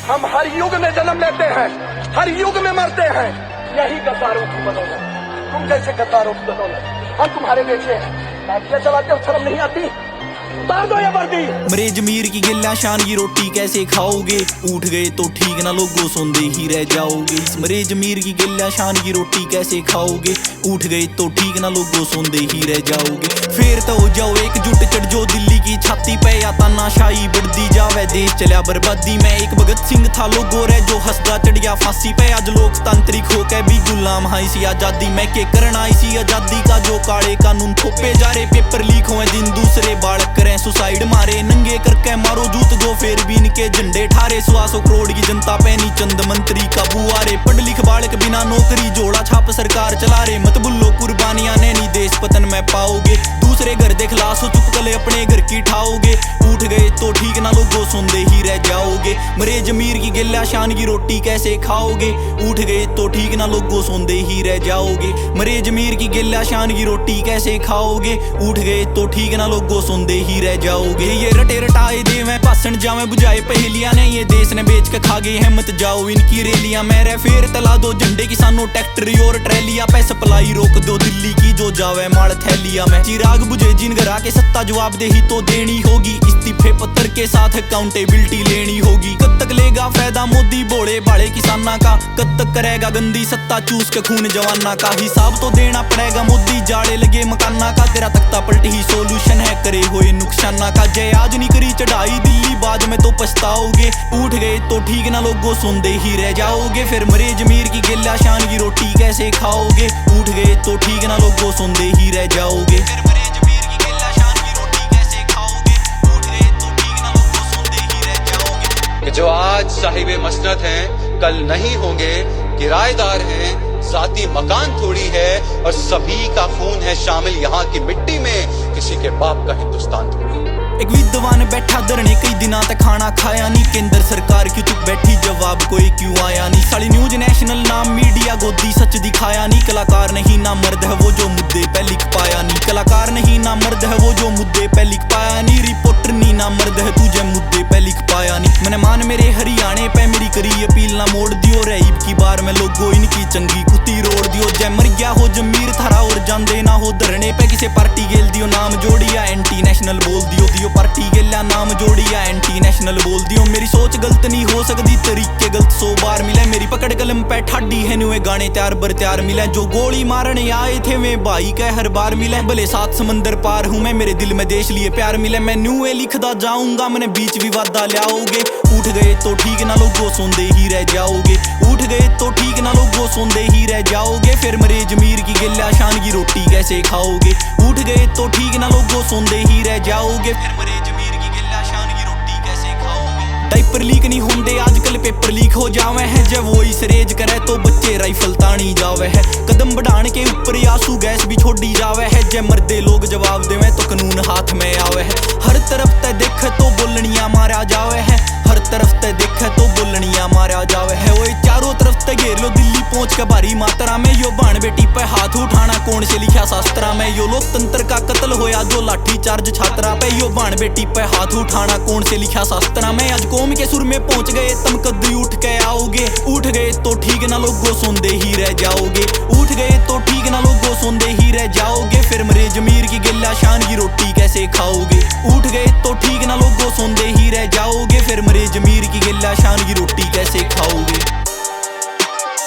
हम हर युग में जन्म लेते हैं, हर युग में मरते हैं, यही गद्दारों की बदौलत, तुम जैसे गद्दारों की बदौलत। हम तुम्हारे बेटे हैं, लाठियां चलाते हो, शर्म नहीं आती? उतार दो ये वर्दी। मरे जमीर की गिल्ला शान की रोटी कैसे खाओगे, उठ गए तो ठीक ना लोगो सोंदे ही रह जाओगे। मरे जमीर की गिल्ला शान की रोटी कैसे खाओगे, उठ गए तो ठीक ना लोगो सोंदे ही रह जाओगे। फिर तो हो जाओ एकजुट, चढ़ जो दिल्ली की छाती पे, या तानाशाही बढ़ती जावे, देश चलिया बर्बादी में। एक भगत सिंह था लोगो रे जो हंसदा चढ़ गया फांसी पे, आज लोकतांत्रिक होके भी गुलाम है इसी आजादी में। के करना इसी आजादी का जो काले कानून थोपे जा रहे, पेपर लीक हुए दिन दूसरे बालक करें सुसाइड मारे, नंगे करके मारो जूत दो फिर भी इनके झंडे ठारे। 100 करोड़ की जनता पे नी चंद मंत्री का बुआरे, पढ़ लिख बालक बिना नौकरी जोड़ा छाप सरकार चला रहे। मत भूलो कुर्बानियां ने नी देश पतन में पाओगे, दूसरे घर देख लाशो चुप कले अपने घर की ठाओगे। उठ गए तो ठीक ना लोगो सोंदे ही रह जाओगे। मरे जमीर की गिल्ला शान की रोटी कैसे खाओगे, उठ गए तो ठीक ना लोगो सोंदे ही रह जाओगे। मरे जमीर की गिल्ला शान की रोटी कैसे खाओगे, उठ गए तो ठीक ना लोगो सोंदे ही रह जाओगे। ये रटे रटाए दे मैं भाषण जावे बुझाए पहेलियां ने, ये देश ने बेच के खा गए हैं, मत जाओ इनकी रेलियां। मेरे फेर तला दो झंडे किसानों ट्रैक्टर और ट्रैलियां पे, सप्लाई रोक दो दिल्ली की जो जावे माड़ थैलिया में। चिराग बुझे जिन घर आके सत्ता जवाब दे ही तो देनी होगी, इस्तीफे पत्र के साथ अकाउंटेबिलिटी लेनी होगी। कब तक लेगा फायदा मोदी भोले भाले किसाना का, कब तक करेगा गंदी सत्ता चूस के खून जवाना का। हिसाब तो देना पड़ेगा मोदी जाड़े लगे मकाना का, तेरा तख्ता पलटी ही सोल्यूशन है करे हुए नुकसाना का। जय आज नहीं करी चढ़ाई दिल्ली बाद में तो पछताओगे, उठ गए तो ठीक ना लोगो सोंदे ही रह जाओगे। फिर मरे जमीर की गिल्ला शान की रोटी कैसे खाओगे, उठ गए तो ठीक ना लोगो सोंदे ही रह जाओगे। फिर मरे जमीर की गिल्ला शान की रोटी कैसे खाओगे, उठ गए तो ठीक ना लोगो सोंदे ही रह जाओगे। कि जो आज साहिबे मसनद हैं कल नहीं होंगे, किराएदार हैं जाती मकान थोड़ी है, और सभी का खून है शामिल यहाँ की मिट्टी में, किसी के बाप का हिंदुस्तान थोड़ी। एक विद्वान बैठा धरने कई दिना तक खाना खाया नहीं, केंद्र सरकार क्यों चुप बैठी जवाब कोई क्यों आया नहीं। साली न्यूज नेशनल नाम मीडिया गोदी सच दिखाया नहीं, कलाकार नहीं ना मर्द है वो जो मुद्दे पे लिख पाया नहीं। कलाकार नहीं ना मर्द है वो जो मुद्दे पे लिख पाया नहीं, रिपोर्टर नहीं ना मर्द है तुझे मुद्दे पे लिख पाया नहीं। मैंने मान मेरे हरियाणे पे मेरी करी अपील ना मोड़ दियो, रईब की बार में लोगो इनकी चंगी कुत्ती रोड़ दियो। जय मर गया हो जमीर थारा और जान ना हो धरने पे, किसे पार्टी गेल दियो नाम जोड़िया एंटी नेशनल बोल दियो पार्टी गेला नाम जोड़िया एंटी नेशनल बोल दियो। मेरी सोच गलत नहीं हो सकती, तरीके गलत 100 बार मिले, मेरी पकड़ कलम पे ठाडी है नुए गाने त्यार बर त्यार मिले। जो गोली मारने आए थे वे भाई के हर बार मिले, भले 7 समंदर पार हूँ मैं, मेरे दिल में देश लिए प्यार मिले। मैं न्यूए लिखदा जाऊंगा मैंने बीच विवादा लाओगे, उठ गए तो ठीक ना लोगो सोंदे ही रह जाओगे। उठ गए तो ठीक ना लोगो सोंदे ही रह जाओगे। फिर मरे जमीर की गिल्ला शान की रोटी कैसे खाओगे, उठ गए तो ठीक ना लोगो सोंदे ही रह जाओगे। फिर मरे जमीर की गिल्ला शान की रोटी कैसे खाओगे। डायपर लीक नहीं होंदे आजकल पेपर लीक हो जावे है, जब वो इस रेज करे तो बच्चे राइफल तानी जावे है। कदम बढ़ाने के ऊपर आंसू गैस भी छोड़ी जावे है, जब मर्दे लोग जवाब देवे तो कानून हाथ में आवे है। हर तरफ ते देख तो बोलनिया मारा जावे है, हर तरफ ते देख तो बोलनिया मारा जावे है। ओए चारों तरफ ते घेर लो दिल्ली पहुंच के भारी मात्रा में, यो बाण बेटी पे हाथ उठाना कौन से लिखा शास्त्रा में। यो लोकतंत्र का कत्ल होया जो लाठी चार्ज छात्रा पे, यो बाण बेटी पे हाथ उठाना कौन से लिखा शास्त्रा में। आज कौम के सुर में पहुंच गए तुम कद्दी उठ के आओगे, उठ गए तो ठीक ना लोगो सोंदे ही रह जाओगे। उठ गए तो ठीक ना लोगो सोंदे ही रह जाओगे। फिर मरे जमीर की गिल्ला शान की रोटी कैसे खाओगे, उठ गए तो ठीक ना लोगो सोंदे ही रह जाओगे। फिर मरे जमीर की गिल्ला शान की रोटी कैसे खाओगे।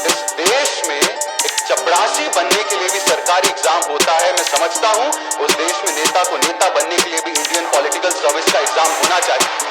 इस देश में एक चपरासी बनने के लिए भी सरकारी एग्जाम होता है, मैं समझता हूँ उस देश में नेता को नेता बनने के लिए भी इंडियन पॉलिटिकल सर्विस का एग्जाम होना चाहिए।